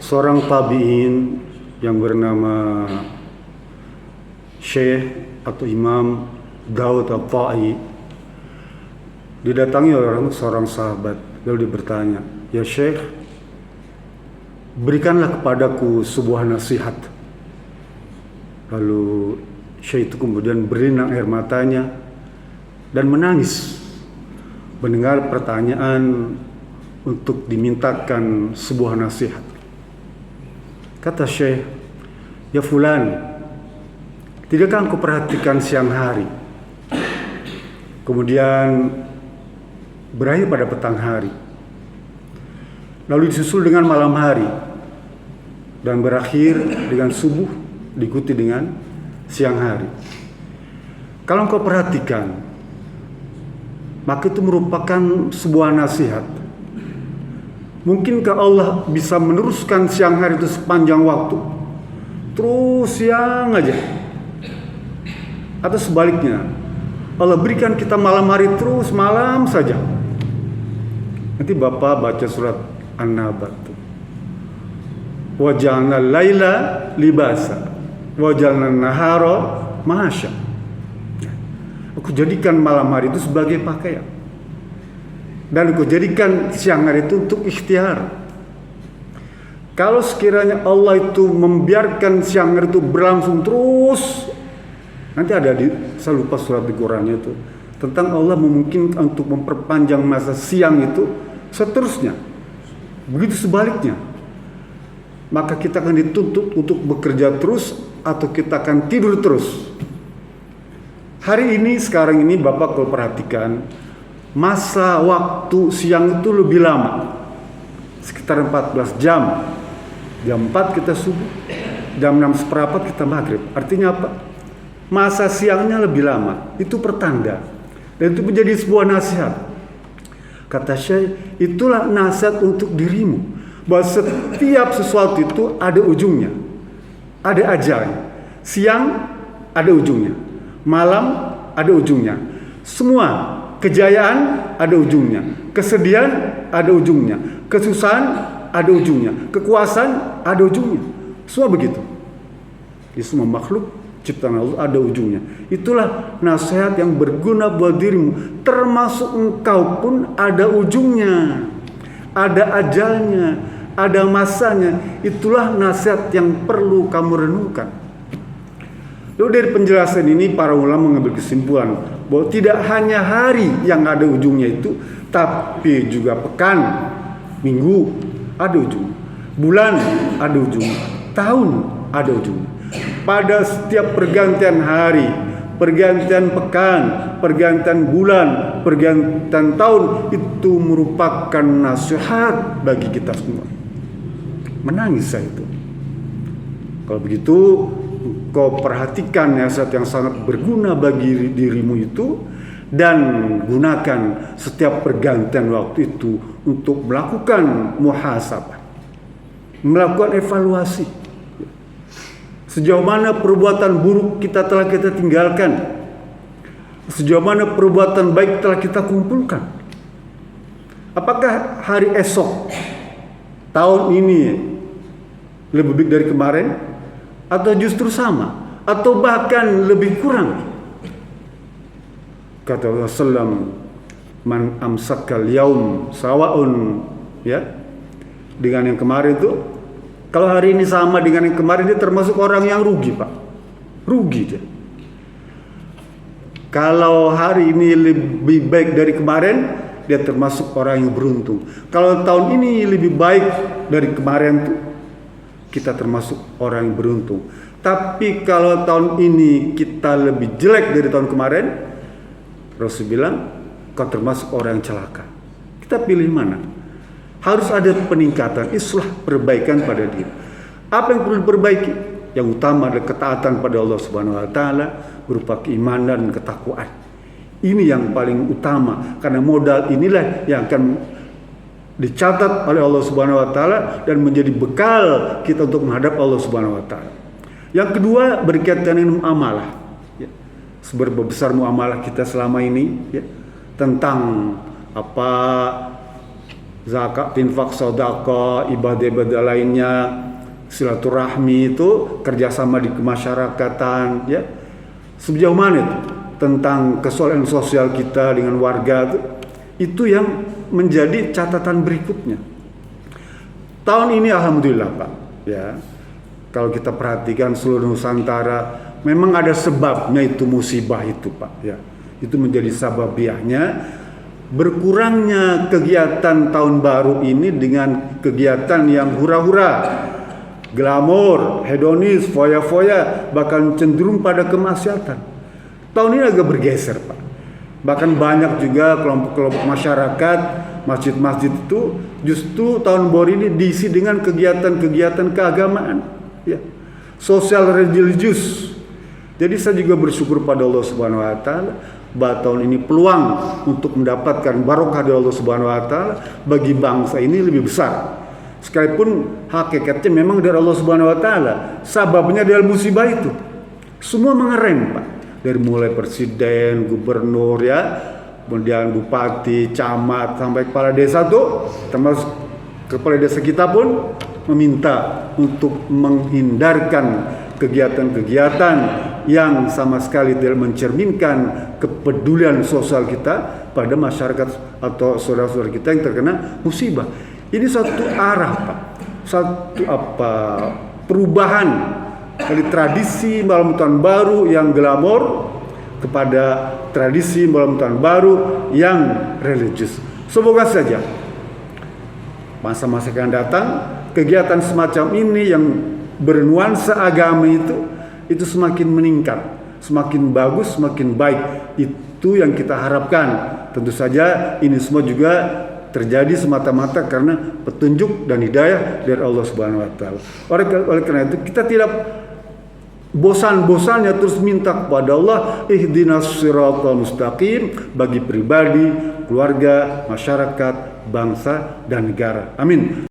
seorang tabi'in yang bernama Syekh atau Imam Daud At-Tai didatangi oleh seorang sahabat, lalu dia bertanya, "Ya Syekh, berikanlah kepadaku sebuah nasihat." Lalu Syekh itu kemudian berlinang air matanya dan menangis mendengar pertanyaan untuk dimintakan sebuah nasihat. Kata Syekh, "Ya fulan, tidakkah engkau perhatikan siang hari, kemudian berakhir pada petang hari, lalu disusul dengan malam hari, dan berakhir dengan subuh diikuti dengan siang hari. Kalau engkau perhatikan, maka itu merupakan sebuah nasihat. Mungkinkah Allah bisa meneruskan siang hari itu sepanjang waktu, terus siang aja? Atau sebaliknya, Allah berikan kita malam hari terus malam saja?" Nanti Bapak baca surat An-Naba, "Waja'alna laila libasa, waja'alna nahara ma'asya." Aku jadikan malam hari itu sebagai pakaian, dan aku jadikan siang hari itu untuk ikhtiar. Kalau sekiranya Allah itu membiarkan siang hari itu berlangsung terus, nanti ada saya lupa surat di Qurannya itu, tentang Allah memungkinkan untuk memperpanjang masa siang itu seterusnya. Begitu sebaliknya, maka kita akan dituntut untuk bekerja terus atau kita akan tidur terus. Hari ini, sekarang ini Bapak kalau perhatikan, masa waktu siang itu lebih lama, sekitar 14 jam. Jam 4 kita subuh, jam 6 seperempat kita maghrib. Artinya apa? Masa siangnya lebih lama. Itu pertanda, dan itu menjadi sebuah nasihat. Kata Syekh, itulah nasihat untuk dirimu, bahwa setiap sesuatu itu ada ujungnya, ada ajalnya. Siang ada ujungnya, malam ada ujungnya. Semua kejayaan ada ujungnya, kesedihan ada ujungnya, kesusahan ada ujungnya, kekuasaan ada ujungnya. Semua begitu. Di semua makhluk ciptaan Allah ada ujungnya. Itulah nasihat yang berguna buat dirimu. Termasuk engkau pun ada ujungnya, ada ajalnya, ada masanya. Itulah nasihat yang perlu kamu renungkan. Lalu dari penjelasan ini para ulama mengambil kesimpulan bahwa tidak hanya hari yang ada ujungnya itu, tapi juga pekan, minggu ada ujungnya, bulan ada ujungnya, tahun ada ujungnya. Pada setiap pergantian hari, pergantian pekan, pergantian bulan, pergantian tahun, itu merupakan nasihat bagi kita semua. Menangis saya itu. Kalau begitu, kau perhatikan nasihat yang sangat berguna bagi dirimu itu, dan gunakan setiap pergantian waktu itu untuk melakukan muhasabah, melakukan evaluasi. Sejauh mana perbuatan buruk telah kita tinggalkan, sejauh mana perbuatan baik telah kita kumpulkan. Apakah hari esok, tahun ini lebih baik dari kemarin, atau justru sama, atau bahkan lebih kurang? Kata Rasulullah, "Man amsakal yaum sawaun," ya, dengan yang kemarin itu. Kalau hari ini sama dengan yang kemarin, dia termasuk orang yang rugi, Pak. Rugi dia. Kalau hari ini lebih baik dari kemarin, dia termasuk orang yang beruntung. Kalau tahun ini lebih baik dari kemarin tuh, kita termasuk orang yang beruntung. Tapi kalau tahun ini kita lebih jelek dari tahun kemarin, Rasul bilang, kau termasuk orang yang celaka. Kita pilih mana? Harus ada peningkatan, islah, perbaikan pada diri. Apa yang perlu diperbaiki? Yang utama adalah ketaatan pada Allah Subhanahu wa taala berupa keimanan dan ketakwaan. Ini yang paling utama, karena modal inilah yang akan dicatat oleh Allah Subhanahu wa taala dan menjadi bekal kita untuk menghadap Allah Subhanahu wa taala. Yang kedua, berkaitan dengan muamalah. Ya. Seberapa besar muamalah kita selama ini, ya, tentang apa zakat, infak, sedekah, ibadah-ibadah lainnya, silaturahmi itu, kerjasama di kemasyarakatan, ya. Sejauh mana itu tentang kesolehan sosial kita dengan warga itu yang menjadi catatan berikutnya. Tahun ini alhamdulillah Pak, ya. Kalau kita perhatikan seluruh Nusantara, memang ada sebabnya itu musibah itu Pak, ya. Itu menjadi sababiahnya berkurangnya kegiatan tahun baru ini dengan kegiatan yang hura-hura, glamor, hedonis, foya-foya, bahkan cenderung pada kemaksiatan. Tahun ini agak bergeser Pak. Bahkan banyak juga kelompok-kelompok masyarakat, masjid-masjid itu justru tahun baru ini diisi dengan kegiatan-kegiatan keagamaan, ya, sosial religius. Jadi saya juga bersyukur pada Allah Subhanahu wa taala bahwa tahun ini peluang untuk mendapatkan barokah dari Allah Subhanahu wa taala bagi bangsa ini lebih besar. Sekalipun hakikatnya memang dari Allah Subhanahu wa taala, sababnya adalah musibah itu. Semua mengerem Pak. Dari mulai presiden, gubernur, ya, kemudian bupati, camat, sampai kepala desa tuh, termasuk kepala desa kita pun meminta untuk menghindarkan kegiatan-kegiatan yang sama sekali tidak mencerminkan kepedulian sosial kita pada masyarakat atau saudara-saudara kita yang terkena musibah. Ini satu arah Pak, satu perubahan dari tradisi malam tahun baru yang glamor kepada tradisi malam tahun baru yang religius. Semoga saja masa-masa yang datang kegiatan semacam ini yang bernuansa agama itu semakin meningkat, semakin bagus, semakin baik. Itu yang kita harapkan. Tentu saja ini semua juga terjadi semata-mata karena petunjuk dan hidayah dari Allah Subhanahu wa taala. Oleh karena itu kita tidak bosan-bosannya terus minta kepada Allah ihdinas siratal mustaqim bagi pribadi, keluarga, masyarakat, bangsa dan negara. Amin.